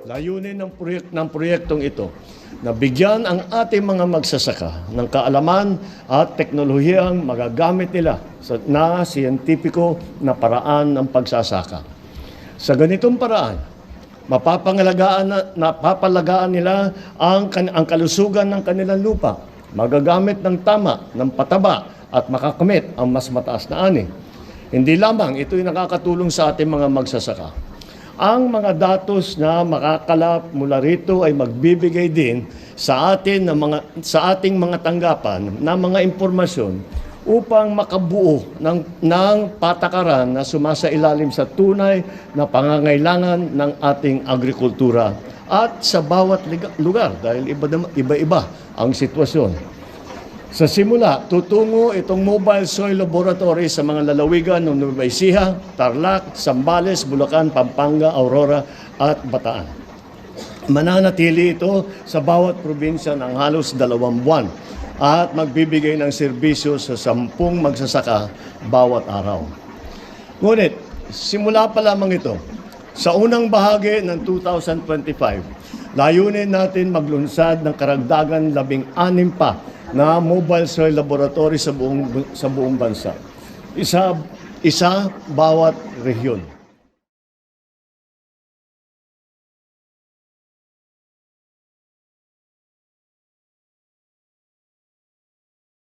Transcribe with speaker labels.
Speaker 1: Layunin ng proyektong ito na bigyan ang ating mga magsasaka ng kaalaman at teknolohiyang magagamit nila na siyentipiko na paraan ng pagsasaka. Sa ganitong paraan, mapapalagaan nila ang kalusugan ng kanilang lupa, magagamit ng tama, ng pataba at makakamit ang mas mataas na ani. Hindi lamang ito'y nakakatulong sa ating mga magsasaka. Ang mga datos na makakalap mula rito ay magbibigay din sa ating mga tanggapan na mga impormasyon upang makabuo ng patakaran na sumasailalim sa tunay na pangangailangan ng ating agrikultura at sa bawat lugar dahil iba-iba ang sitwasyon. Sa simula, tutungo itong Mobile Soil Laboratory sa mga lalawigan ng Nueva Ecija, Tarlac, Zambales, Bulacan, Pampanga, Aurora at Bataan. Mananatili ito sa bawat probinsya ng halos 2 buwan at magbibigay ng serbisyo sa 10 magsasaka bawat araw. Ngunit, simula pa lamang ito, sa unang bahagi ng 2025, layunin natin maglunsad ng karagdagan 16 pa na mobile soil laboratory sa buong bansa. Isa bawat rehiyon.